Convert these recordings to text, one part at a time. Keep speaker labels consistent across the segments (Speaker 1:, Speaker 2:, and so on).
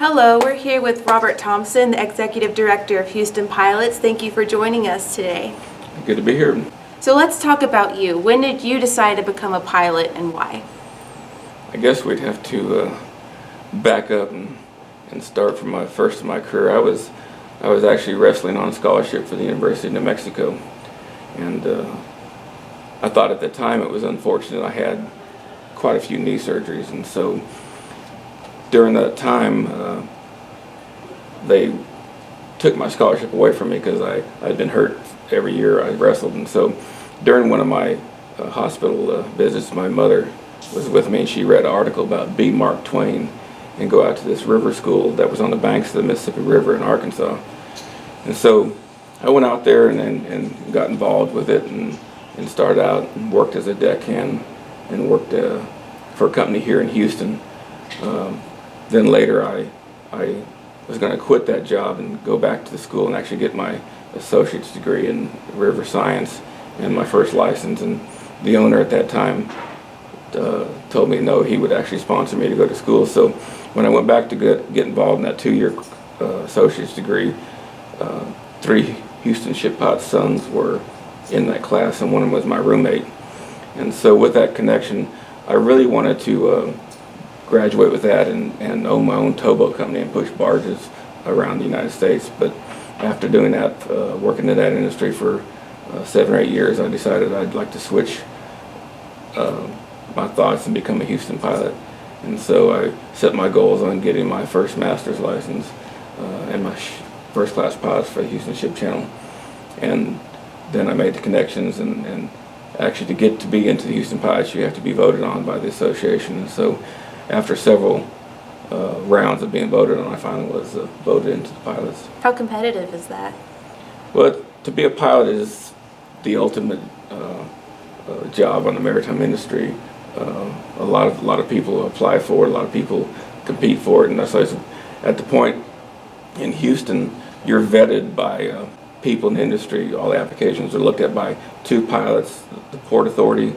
Speaker 1: Hello, we're here with Robert Thompson, the Executive Director of Houston Pilots. Thank you for joining us today.
Speaker 2: Good to be here.
Speaker 1: So let's talk about you. When did you decide to become a pilot and why?
Speaker 2: I guess we'd have to back up and start from my career. I was actually wrestling on scholarship for the University of New Mexico, and I thought at the time it was unfortunate. I had quite a few knee surgeries, and so during that time they took my scholarship away from me because I'd been hurt every year I wrestled. And so during one of my hospital visits, my mother was with me, and she read an article about B. Mark Twain and go out to this river school that was on the banks of the Mississippi River in Arkansas. And so I went out there and got involved with it and started out and worked as a deckhand and worked for a company here in Houston. Then later I was going to quit that job and go back to the school and actually get my associate's degree in river science and my first license. And the owner at that time told me no, he would actually sponsor me to go to school. So when I went back to get involved in that 2-year associate's degree, 3 Houston ship pilot sons were in that class, and one of them was my roommate. And so with that connection, I really wanted to graduate with that and own my own towboat company and push barges around the United States. But after doing that, working in that industry for 7 or 8 years, I decided I'd like to switch my thoughts and become a Houston pilot. And so I set my goals on getting my first master's license and my first class pilots for the Houston Ship Channel. And then I made the connections, and actually to get to be into the Houston Pilots, you have to be voted on by the association. And so after several rounds of being voted on, I finally was voted into the pilots.
Speaker 1: How competitive is that?
Speaker 2: Well, to be a pilot is the ultimate job on the maritime industry. A lot of people apply for it, a lot of people compete for it, and that's like at the point in Houston, you're vetted by people in the industry. All the applications are looked at by 2 pilots, the Port Authority,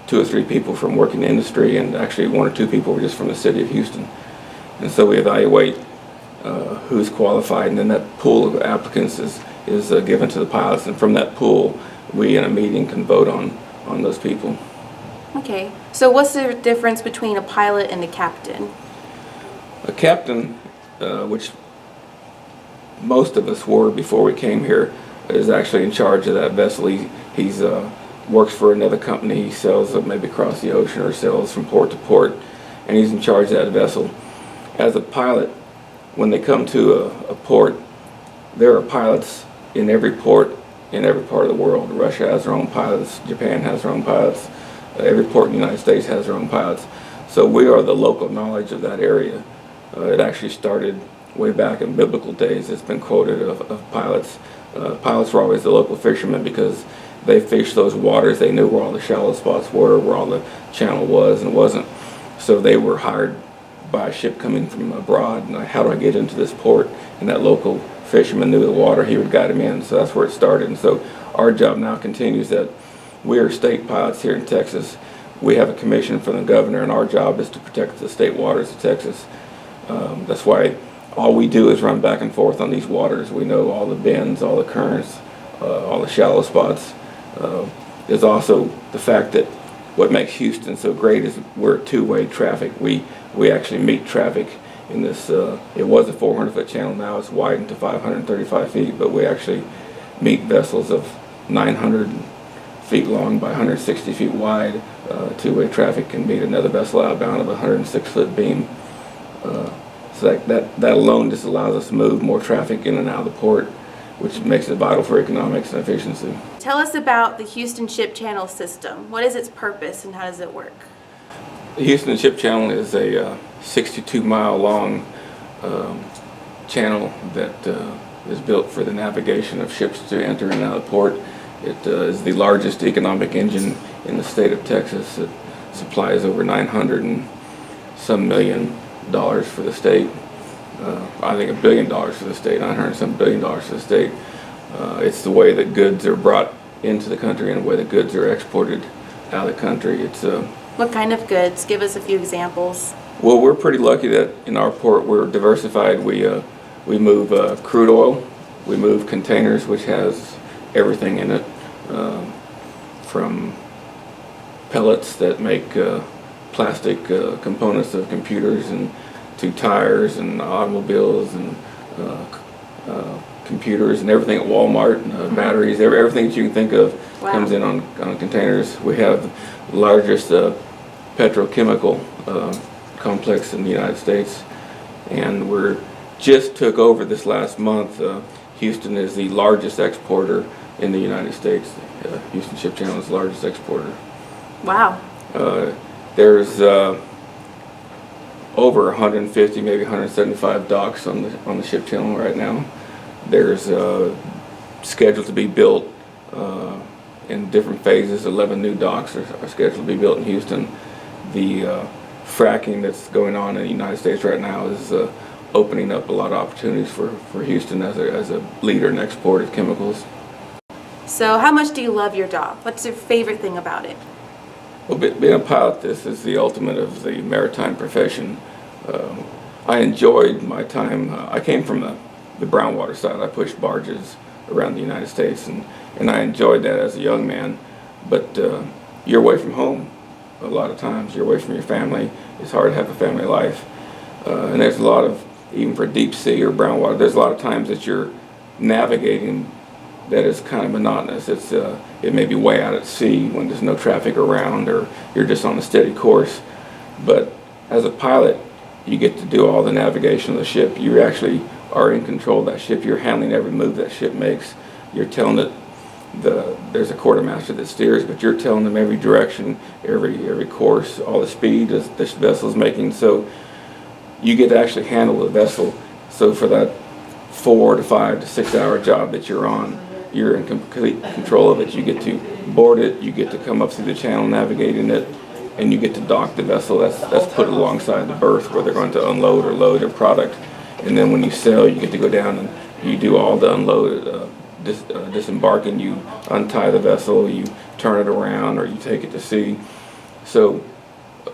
Speaker 2: 2 or 3 people from working industry, and actually 1 or 2 people were just from the city of Houston. And so we evaluate who's qualified, and then that pool of applicants is given to the pilots, and from that pool, we in a meeting can vote on those people.
Speaker 1: Okay, so what's the difference between a pilot and a captain?
Speaker 2: A captain, which most of us were before we came here, is actually in charge of that vessel. He's works for another company. He sails maybe across the ocean or sails from port to port, and he's in charge of that vessel. As a pilot, when they come to a port, there are pilots in every port in every part of the world. Russia has their own pilots, Japan has their own pilots, every port in the United States has their own pilots. So we are the local knowledge of that area. It actually started way back in biblical days. It's been quoted of pilots. Pilots were always the local fishermen because they fished those waters. They knew where all the shallow spots were, where all the channel was and wasn't. So they were hired by a ship coming from abroad. And how do I get into this port? And that local fisherman knew the water. He would guide him in. So that's where it started. And so our job now continues that we are state pilots here in Texas. We have a commission from the governor, and our job is to protect the state waters of Texas. That's why all we do is run back and forth on these waters. We know all the bends, all the currents, all the shallow spots. There's also the fact that what makes Houston so great is we're two-way traffic. We actually meet traffic in this, it was a 400-foot channel, now it's widened to 535 feet, but we actually meet vessels of 900 feet long by 160 feet wide. Two-way traffic can meet another vessel outbound of a 106-foot beam. So that alone just allows us to move more traffic in and out of the port, which makes it vital for economics and efficiency.
Speaker 1: Tell us about the Houston Ship Channel system. What is its purpose and how does it work?
Speaker 2: The Houston Ship Channel is a 62-mile long channel that is built for the navigation of ships to enter and out of the port. It is the largest economic engine in the state of Texas. It supplies over $900 and some million for the state. I think $1 billion for the state, $900 and some billion for the state. It's the way that goods are brought into the country and the way that goods are exported out of the country. It's
Speaker 1: what kind of goods? Give us a few examples.
Speaker 2: Well, we're pretty lucky that in our port we're diversified. We move crude oil, we move containers, which has everything in it, from pellets that make plastic components of computers, and to tires and automobiles and computers and everything at Walmart, batteries, everything that you can think of.
Speaker 1: Wow.
Speaker 2: Comes in on containers. We have the largest petrochemical complex in the United States, and we're just took over this last month. Houston is the largest exporter in the United States. Houston Ship Channel is the largest exporter.
Speaker 1: Wow.
Speaker 2: There's over 150, maybe 175 docks on the ship channel right now. There's scheduled to be built in different phases. 11 new docks are scheduled to be built in Houston. The fracking that's going on in the United States right now is opening up a lot of opportunities for Houston as a leader in export of chemicals.
Speaker 1: So how much do you love your job? What's your favorite thing about it?
Speaker 2: Well, being a pilot, this is the ultimate of the maritime profession. I enjoyed my time. I came from the brown water side. I pushed barges around the United States, and I enjoyed that as a young man. But you're away from home a lot of times. You're away from your family. It's hard to have a family life. And there's a lot of, even for deep sea or brown water, there's a lot of times that you're navigating that is kind of monotonous. It may be way out at sea when there's no traffic around, or you're just on a steady course. But as a pilot, you get to do all the navigation of the ship. You actually are in control of that ship. You're handling every move that ship makes. You're telling it, there's a quartermaster that steers, but you're telling them every direction, every course, all the speed this vessel's making. So you get to actually handle the vessel. So for that 4 to 5 to 6 hour job that you're on, you're in complete control of it. You get to board it, you get to come up through the channel navigating it, and you get to dock the vessel that's put alongside the berth where they're going to unload or load their product. And then when you sail, you get to go down and you do all the unload, disembarking. You untie the vessel, you turn it around, or you take it to sea. So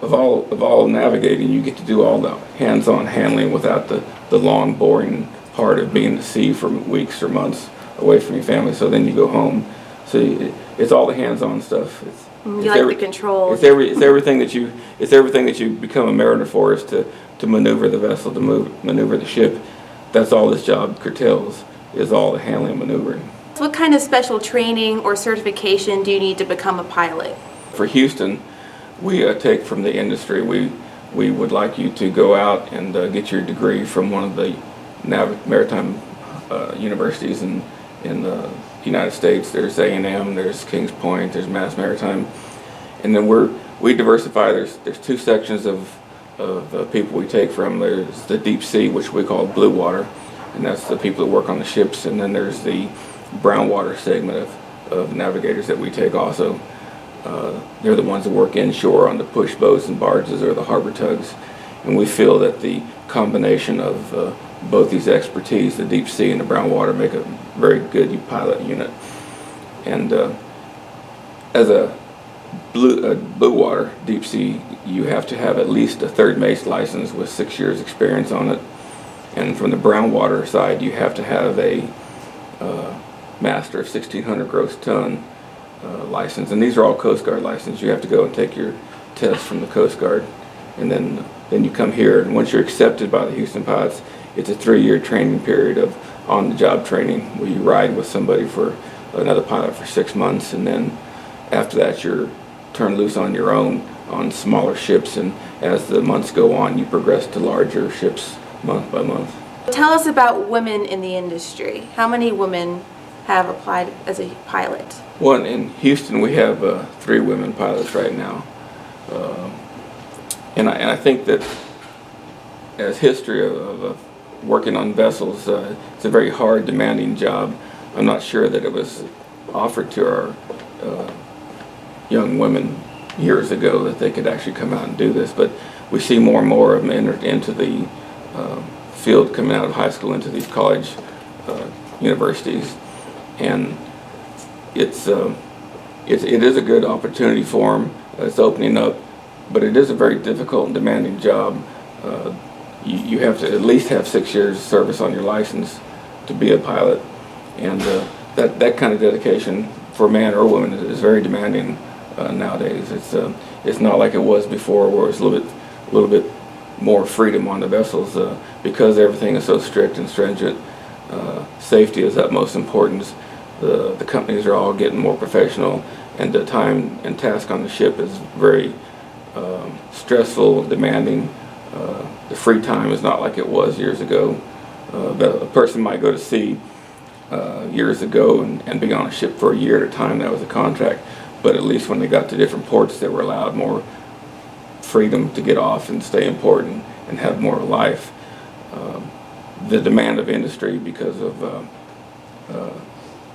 Speaker 2: of all navigating, you get to do all the hands-on handling without the long, boring part of being at sea for weeks or months away from your family. So then you go home. So it's all the hands-on stuff.
Speaker 1: You like the control.
Speaker 2: It's everything that you become a mariner for, is to maneuver the vessel, to maneuver the ship. That's all this job curtails, is all the handling and maneuvering.
Speaker 1: What kind of special training or certification do you need to become a pilot?
Speaker 2: For Houston, we take from the industry. We would like you to go out and get your degree from one of the maritime universities in the United States. There's A&M, there's Kings Point, there's Mass Maritime, and then we diversify. There's two sections of people we take from. There's the deep sea, which we call blue water, and that's the people that work on the ships, and then there's the brown water segment of navigators that we take also. They're the ones that work inshore on the push boats and barges or the harbor tugs, and we feel that the combination of both these expertise, the deep sea and the brown water, make a very good pilot unit. And as a blue water deep sea, you have to have at least a third mate license with 6 years experience on it. And from the brown water side, you have to have a master of 1,600 gross ton license. And these are all Coast Guard license. You have to go and take your test from the Coast Guard, and then you come here. And once you're accepted by the Houston pilots, it's a 3-year training period of on-the-job training where you ride with somebody, for another pilot, for 6 months, and then after that you're turned loose on your own on smaller ships, and as the months go on you progress to larger ships month by month.
Speaker 1: Tell us about women in the industry. How many women have applied as a pilot?
Speaker 2: Well, in Houston we have 3 women pilots right now, and I think that as history of working on vessels, it's a very hard, demanding job. I'm not sure that it was offered to our young women years ago that they could actually come out and do this, but we see more and more of them entered into the field, coming out of high school into these college universities, and it is a good opportunity for them. It's opening up, but it is a very difficult and demanding job. you have to at least have 6 years service on your license to be a pilot, and that kind of dedication for a man or a woman is very demanding nowadays. It's not like it was before, where it's a little bit more freedom on the vessels because everything is so strict and stringent. Safety is utmost importance. The companies are all getting more professional, and the time and task on the ship is very stressful, demanding. The free time is not like it was years ago. A person might go to sea years ago and be on a ship for a year at a time. That was a contract, but at least when they got to different ports, they were allowed more freedom to get off and stay in port and have more life. The demand of industry, because of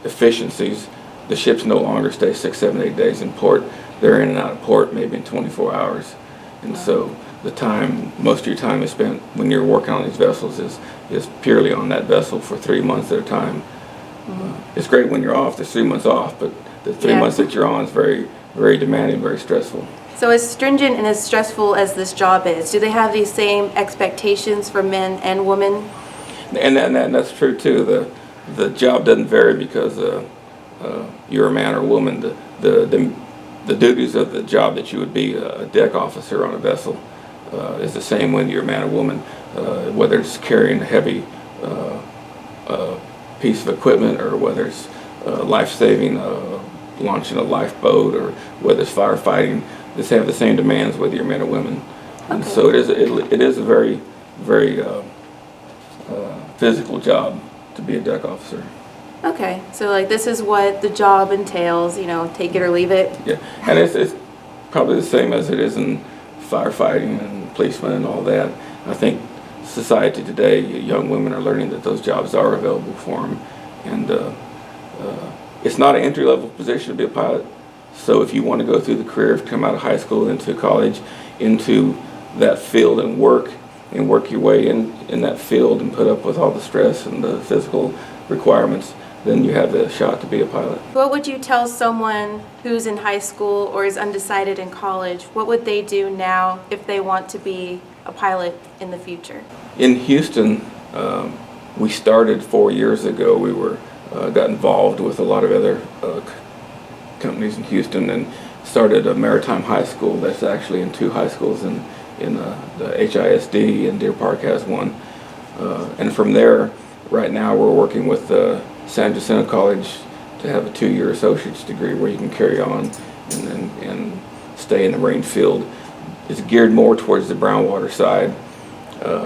Speaker 2: efficiencies, the ships no longer stay 6, 7, 8 days in port. They're in and out of port maybe in 24 hours. And so the time, most of your time is spent when you're working on these vessels is purely on that vessel for 3 months at a time. It's great when you're off, there's 3 months off, but the 3 months that you're on is very, very demanding, very stressful.
Speaker 1: So as stringent and as stressful as this job is, do they have these same expectations for men and women? And
Speaker 2: that's true too. The job doesn't vary because you're a man or a woman. The duties of the job that you would be a deck officer on a vessel is the same when you're a man or woman, whether it's carrying a heavy piece of equipment, or whether it's life-saving, launching a lifeboat, or whether it's firefighting. They have the same demands whether you're men or women. And so it is a very, very physical job to be a deck officer.
Speaker 1: Okay, so like this is what the job entails, you know, take it or leave it.
Speaker 2: Yeah, and it's probably the same as it is in firefighting and policemen and all that. I think society today, young women are learning that those jobs are available for them, and it's not an entry-level position to be a pilot. So if you want to go through the career, come out of high school into college, into that field and work your way in that field and put up with all the stress and the physical requirements, then you have the shot to be a pilot.
Speaker 1: What would you tell someone who's in high school or is undecided in college? What would they do now if they want to be a pilot in the future? In
Speaker 2: Houston, we started 4 years ago. We got involved with a lot of other companies in Houston and started a maritime high school that's actually in 2 high schools in the HISD, and Deer Park has one. And from there, right now we're working with San Jacinto College to have a 2-year associate's degree where you can carry on and stay in the marine field. It's geared more towards the brownwater side.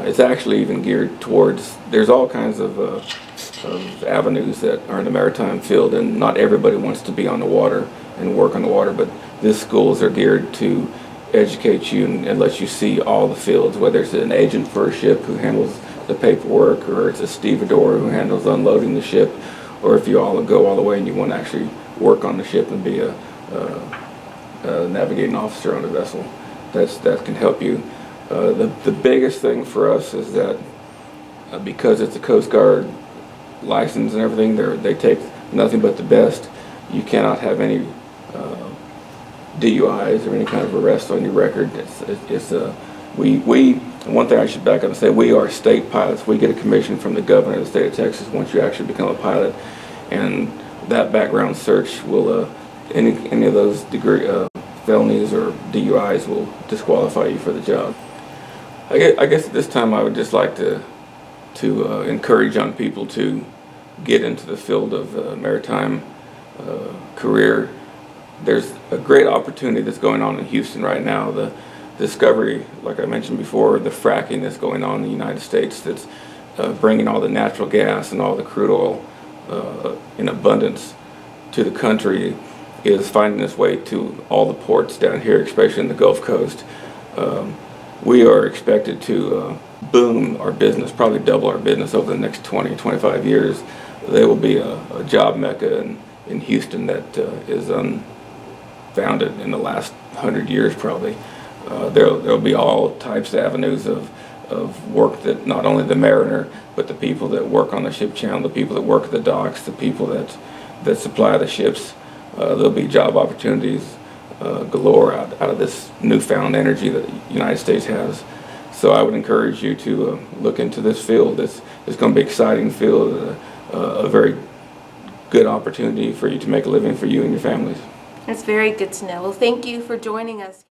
Speaker 2: It's actually even geared towards, there's all kinds of avenues that are in the maritime field, and not everybody wants to be on the water and work on the water, but these schools are geared to educate you and let you see all the fields, whether it's an agent for a ship who handles the paperwork, or it's a stevedore who handles unloading the ship, or if you all go all the way and you want to actually work on the ship and be a navigating officer on a vessel. That can help you. The biggest thing for us is that because it's a Coast Guard license and everything, they take nothing but the best. You cannot have any DUIs or any kind of arrest on your record. One thing I should back up and say, we are state pilots. We get a commission from the governor of the state of Texas once you actually become a pilot, and that background search will any of those felonies or DUIs will disqualify you for the job. I guess at this time I would just like to encourage young people to get into the field of maritime career. There's a great opportunity that's going on in Houston right now. The discovery, like I mentioned before, the fracking that's going on in the United States, that's bringing all the natural gas and all the crude oil in abundance to the country, is finding its way to all the ports down here, especially in the Gulf Coast. We are expected to boom our business, probably double our business over the next 20, 25 years. There will be a job mecca in Houston that is unfounded in the last 100 years probably. There'll be all types of avenues of work that not only the mariner, but the people that work on the ship channel, the people that work at the docks, the people that supply the ships. There'll be job opportunities galore out of this newfound energy that the United States has. So I would encourage you to look into this field. It's going to be an exciting field, a very good opportunity for you to make a living for you and your families.
Speaker 1: It's very good to know. Well, thank you for joining us.